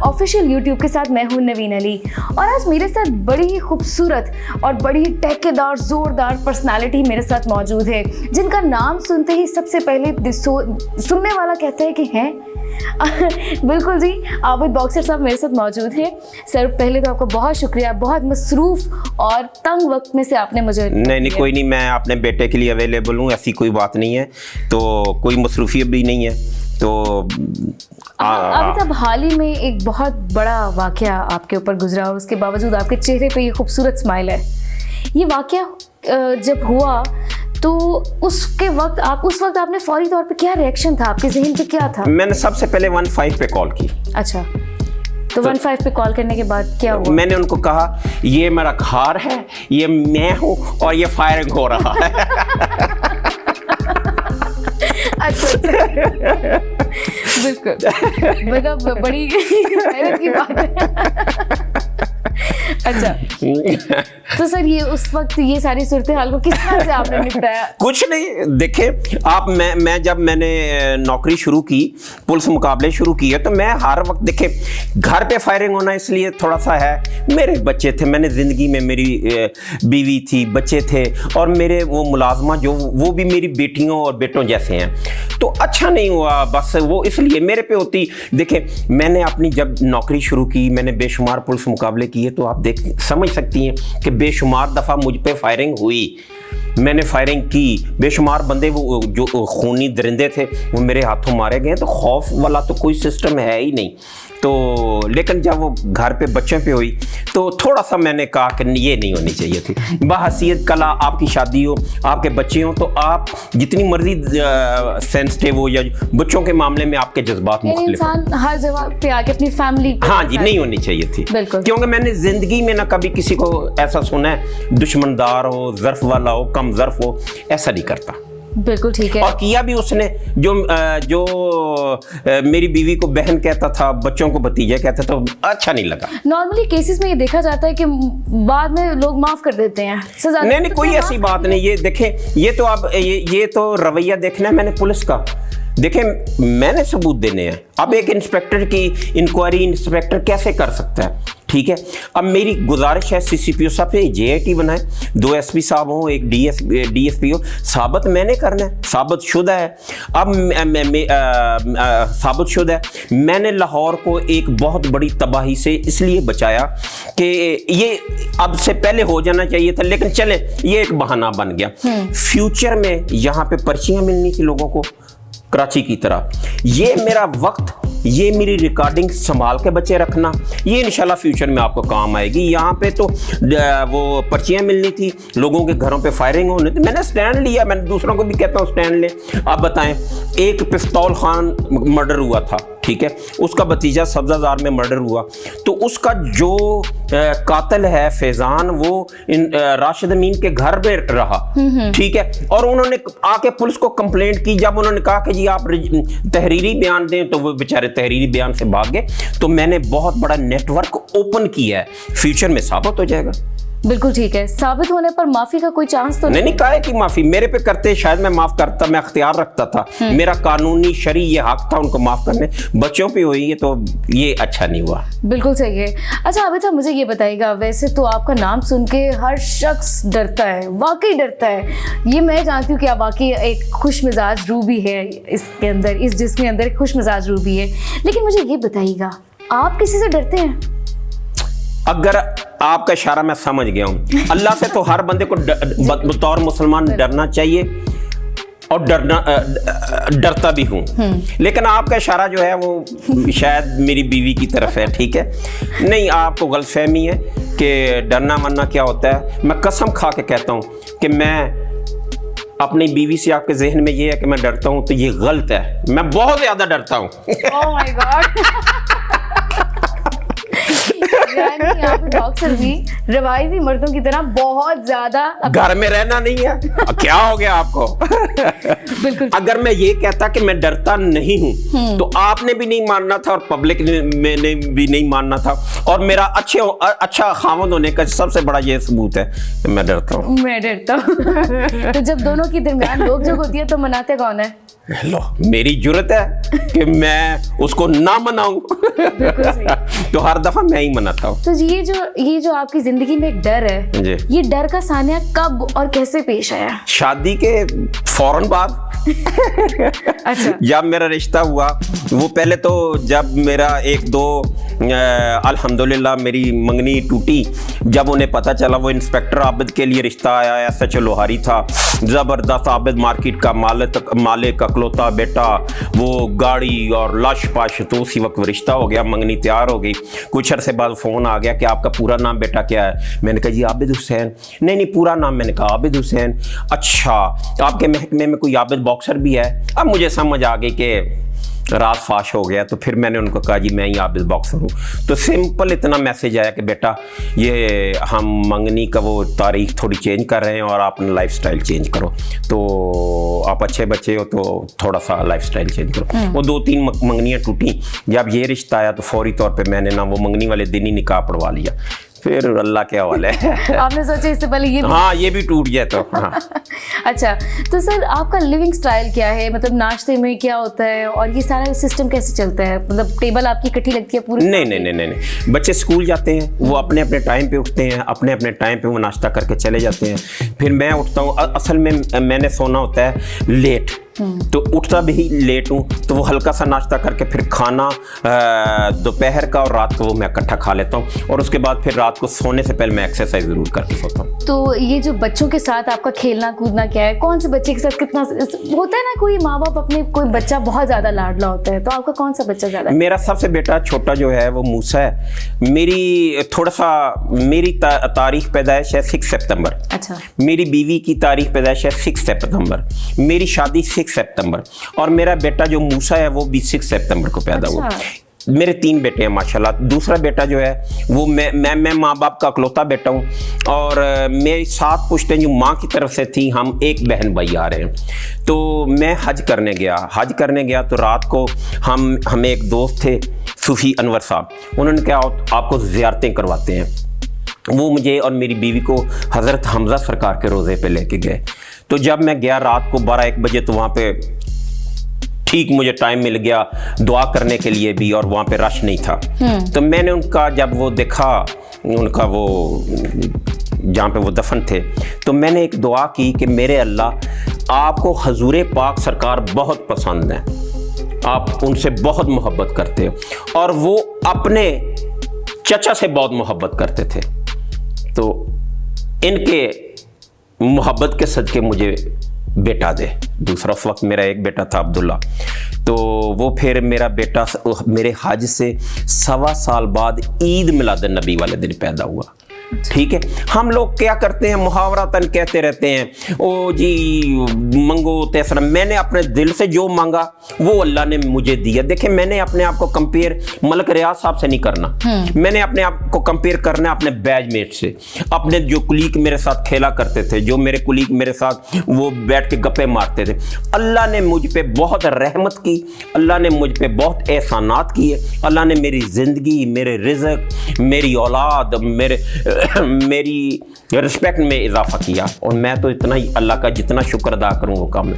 Official YouTube के साथ मैं हूं नवीन अली और आज मेरे साथ बड़ी ही खूबसूरत और बड़ी ही टैकेदार जोरदार पर्सनालिटी मेरे साथ मौजूद है, जिनका नाम सुनते ही सबसे पहले सुनने वाला कहता है कि हैं बिल्कुल जी, आबिद बॉक्सर साहब मेरे साथ मौजूद हैं। सर पहले तो आपका बहुत शुक्रिया, बहुत मसरूफ और तंग वक्त में से आपने मुझे नहीं कोई नहीं, मैं अपने बेटे के लिए अवेलेबल हूँ, ऐसी कोई बात नहीं है, तो कोई मसरूफियत भी नहीं है। तो अभी तब हाल ही में एक बहुत बड़ा वाकया आपके ऊपर गुजरा और उसके बावजूद आपके चेहरे पे ये खूबसूरत स्माइल है। ये वाकया जब हुआ तो उस वक्त आपने फौरी तौर पे क्या रिएक्शन था, आपके ज़हन पे क्या था? मैंने सबसे पहले 15 पे कॉल की। अच्छा, तो 15 पे कॉल करने के बाद क्या हुआ? मैंने उनको कहा ये मेरा घर है, ये मैं हूँ और ये फायरिंग हो रहा है। अच्छा बिल्कुल, मतलब बड़ी हैरत की बात है। अच्छा, तो सर ये उस वक्त ये सारी सूरत हाल को किस तरह से आपने निपटाया? कुछ नहीं, देखें आप, मैंने नौकरी शुरू की, पुलिस मुकाबले शुरू किए, तो मैं हर वक्त देखें घर पे फायरिंग होना इसलिए थोड़ा सा है, मेरे बच्चे थे, मैंने ज़िंदगी में मेरी बीवी थी, बच्चे थे और मेरे वो मुलाजमा जो वो भी मेरी बेटियों और बेटों जैसे हैं, तो अच्छा नहीं हुआ बस वो इसलिए मेरे पे होती। देखें मैंने अपनी जब नौकरी शुरू की, मैंने बेशुमार पुलिस मुकाबले किए, तो आप समझ सकती हैं कि बेशुमार दफ़ा मुझ पे फायरिंग हुई, मैंने फायरिंग की, बेशुमार बंदे वो जो खूनी दरिंदे थे वो मेरे हाथों मारे गए, तो खौफ वाला तो कोई सिस्टम है ही नहीं। तो लेकिन जब वो घर पे बच्चों पे हुई तो थोड़ा सा मैंने कहा कि ये नहीं होनी चाहिए थी। बहसीयत कला आपकी शादी हो, आपके बच्चे हो, तो आप जितनी मर्जी सेंसिटिव हो या बच्चों के मामले में आपके जज्बात मुख्तलिफ, इंसान हर जगह पे आके अपनी फैमिली, हाँ जी, नहीं होनी चाहिए थी। क्योंकि मैंने जिंदगी में ना कभी किसी को ऐसा सुना है दुश्मनदार हो, ज़र्फ वाला हो, कम ज़र्फ हो, ऐसा नहीं करता। बिल्कुल ठीक है। और किया भी उसने, जो मेरी बीवी को बहन कहता था, बच्चों को भतीजा कहता था, तो अच्छा नहीं लगा। नॉर्मली केसेस में ये देखा जाता है कि बाद में लोग माफ कर देते हैं, सजा नहीं कोई ऐसी बात नहीं। ये देखें, ये तो आप ये तो रवैया देखना है मैंने पुलिस का। देखें मैंने सबूत देने हैं। अब एक इंस्पेक्टर की इंक्वायरी इंस्पेक्टर कैसे कर सकता है, ठीक है। अब मेरी गुजारिश है सीसीपीओ साहब से JIT बनाए, 2 SP साहब हों, एक DSP हो, साबित मैंने करना है, साबित शुदा है। अब साबित शुदा है, मैंने लाहौर को एक बहुत बड़ी तबाही से इसलिए बचाया कि ये अब से पहले हो जाना चाहिए था, लेकिन चले ये एक बहाना बन गया। फ्यूचर में यहाँ पे पर्चियाँ मिलनी थी लोगों को कराची की तरह, ये मेरा वक्त, ये मेरी रिकॉर्डिंग संभाल के बच्चे रखना, ये इंशाल्लाह फ्यूचर में आपको काम आएगी। यहाँ पे तो वो पर्चियाँ मिलनी थी, लोगों के घरों पे फायरिंग होने थी, मैंने स्टैंड लिया, मैंने दूसरों को भी कहता हूँ स्टैंड ले। आप बताएं, एक पिस्तौल खान मर्डर हुआ था, ठीक है, उसका भतीजा सब्जाजार में मर्डर हुआ, तो उसका जो कातिल है फैजान, वो राशिद अमीन के घर पे रहा, ठीक है, और उन्होंने आके पुलिस को कंप्लेंट की। जब उन्होंने कहा कि जी आप तहरीरी बयान दें, तो वो बेचारे तहरीरी बयान से भाग गए। तो मैंने बहुत बड़ा नेटवर्क ओपन किया है, फ्यूचर में साबित हो जाएगा। बिल्कुल ठीक है, साबित होने पर माफी का कोई चांस तो नहीं कहा है कि माफी मेरे पे करते, शायद मैं माफ करता, मैं अख्तियार रखता था, मेरा कानूनी शरी ये हक था उनको माफ करने। बच्चों पे हुई है तो ये अच्छा नहीं हुआ। बिल्कुल सही है। अच्छा आबिद साहब मुझे ये बताइएगा, वैसे तो आपका नाम सुन के हर शख्स डरता है, वाकई डरता है। ये मैं जानती हूँ कि आप वाकई एक खुश मिजाज रूह भी है, इसके अंदर, इस जिस्म के अंदर एक खुश मिजाज रूह भी है, लेकिन मुझे ये बताइएगा आप किसी से डरते हैं? अगर आपका इशारा मैं समझ गया हूँ, अल्लाह से तो हर बंदे को बतौर मुसलमान डरना चाहिए और डरता भी हूँ, लेकिन आपका इशारा जो है वो शायद मेरी बीवी की तरफ है, ठीक है। नहीं, आपको गलतफहमी है कि डरना मरना क्या होता है। मैं कसम खा के कहता हूँ कि मैं अपनी बीवी से, आपके जहन में ये है कि मैं डरता हूँ, तो ये गलत है। मैं बहुत ज्यादा डरता हूँ। Oh my God. यानी आप बॉक्सर भी रवायती मर्दों की तरह बहुत ज्यादा घर में रहना नहीं है। क्या हो गया आपको? बिल्कुल। अगर मैं ये कहता कि मैं डरता नहीं हूँ तो आपने भी नहीं मानना था और पब्लिक ने भी नहीं मानना था, और मेरा अच्छा खामद होने का सबसे बड़ा ये सबूत है कि मैं डरता हूँ। मैं डरता हूँ। तो जब दोनों के दरमियान रोक जोक होती है तो मनाते कौन है? लो मेरी जुर्रत है कि मैं उसको ना मनाऊं। बिल्कुल सही। तो हर दफा मैं ही मनाता हूँ। तो ये जो आपकी जिंदगी में एक डर है, जी। ये डर का सानिया कब और कैसे पेश आया? शादी के फौरन बाद। अच्छा। जब मेरा रिश्ता हुआ, वो पहले तो जब मेरा एक दो अल्हम्दुलिल्लाह मेरी मंगनी टूटी, जब उन्हें पता चला, वो इंस्पेक्टर आबिद के लिए रिश्ता आया, एसएच लोहारी था, ज़बरदस्त, आबिद मार्केट का मालिक अकलौता बेटा, वो गाड़ी और लाश पाश, तो उसी वक्त रिश्ता हो गया, मंगनी तैयार हो गई। कुछ अरसे बाद फ़ोन आ गया कि आपका पूरा नाम बेटा क्या है? मैंने कहा जी आबिद हुसैन। नहीं पूरा नाम। मैंने कहा आबिद हुसैन। अच्छा, आपके महकमे में कोई आबिद बॉक्सर भी है? अब मुझे समझ आ गई कि रात फाश हो गया। तो फिर मैंने उनको कहा जी मैं ही आबिद बॉक्सर हूँ। तो सिंपल इतना मैसेज आया कि बेटा ये हम मंगनी का वो तारीख थोड़ी चेंज कर रहे हैं और आप अपना लाइफस्टाइल चेंज करो। तो आप अच्छे बच्चे हो तो थोड़ा सा लाइफस्टाइल चेंज करो। वो 2-3 मंगनियाँ टूटी। जब ये रिश्ता आया तो फौरी तौर पे मैंने ना वो मंगनी वाले दिन ही निकाह पढ़वा लिया। फिर अल्लाह के हवाले है। आपने सोचा इससे पहले ये भी? हाँ, ये भी टूट जाए तो हाँ। अच्छा, तो सर आपका लिविंग स्टाइल क्या है? मतलब नाश्ते में क्या होता है और ये सारा सिस्टम कैसे चलता है? मतलब टेबल आपकी इकट्ठी लगती है पूरी? नहीं। बच्चे स्कूल जाते हैं, वो अपने अपने टाइम पे उठते हैं, अपने अपने टाइम पे वो नाश्ता करके चले जाते हैं। फिर मैं उठता हूँ, असल में मैंने सोना होता है लेट, तो उठता भी लेट हूँ, तो वो हल्का सा नाश्ता करके फिर खाना दोपहर का और रात को वो मैं इकट्ठा खा लेता हूँ। और उसके बाद फिर रात को सोने से पहले मैं एक्सरसाइज ज़रूर करके सोता हूँ। तो ये जो बच्चों के साथ आपका खेलना कूदना क्या है? कौन से बच्चे के साथ कितना होता है ना, कोई माँ बाप अपने कोई बच्चा बहुत ज़्यादा लाडला होता है, तो आपका कौन सा बच्चा ज़्यादा? मेरा सबसे बेटा छोटा जो है वो मूसा है। मेरी तारीख पैदाइश है 6 सितंबर। अच्छा। मेरी बीवी की तारीख पैदाइश है 6 सितंबर। मेरी शादी 6 सितंबर। और मेरा बेटा जो मूसा है वो भी 6 सितंबर को पैदा हुआ। मेरे 3 बेटे हैं माशाल्लाह। दूसरा बेटा जो है वो मैं माँ बाप का अकलौता बेटा हूँ। और मेरी 7 पुश्तें जो माँ की तरफ से थी, हम एक बहन भाई आ रहे हैं। तो मैं हज करने गया तो रात को हमें एक दोस्त थे सूफी अनवर साहब, उन्होंने कहा आपको ज़ियारतें करवाते हैं। वो मुझे और मेरी बीवी को हज़रत हमज़ा सरकार के रोज़े पे लेके गए। तो जब मैं गया रात को 12-1 बजे, तो वहाँ पे ठीक मुझे टाइम मिल गया दुआ करने के लिए भी, और वहाँ पे रश नहीं था। तो मैंने उनका जब वो देखा, उनका वो जहाँ पे वो दफन थे, तो मैंने एक दुआ की कि मेरे अल्लाह आपको हजूर पाक सरकार बहुत पसंद है, आप उनसे बहुत मोहब्बत करते हो, और वो अपने चचा से बहुत मोहब्बत करते थे। तो इनके मोहब्बत के सदके मुझे बेटा दे। दूसरा उस वक्त मेरा एक बेटा था अब्दुल्ला। तो वो फिर मेरा बेटा मेरे हज से 1.25 साल बाद ईद मिलाद नबी वाले दिन पैदा हुआ। ठीक है, हम लोग क्या करते हैं, मुहावरतन कहते रहते हैं ओ जी मंगो तेसरा। मैंने अपने दिल से जो मांगा वो अल्लाह ने मुझे दिया। देखिए, मैंने अपने आप को कंपेयर मलक रियाज साहब से नहीं करना। मैंने अपने आप को कंपेयर करना अपने बैचमेट से, अपने जो कुलीग मेरे साथ खेला करते थे, जो मेरे कुलीग मेरे साथ वो बैठ के गप्पे मारते थे। अल्लाह ने मुझ पे बहुत रहमत की, अल्लाह ने मुझ पे बहुत एहसानात किए। अल्लाह ने मेरी ज़िंदगी, मेरे रिज़्क, मेरी औलाद, मेरी रिस्पेक्ट में इजाफा किया। और मैं तो इतना ही अल्लाह का जितना शुक्र अदा करूँ वो कम है।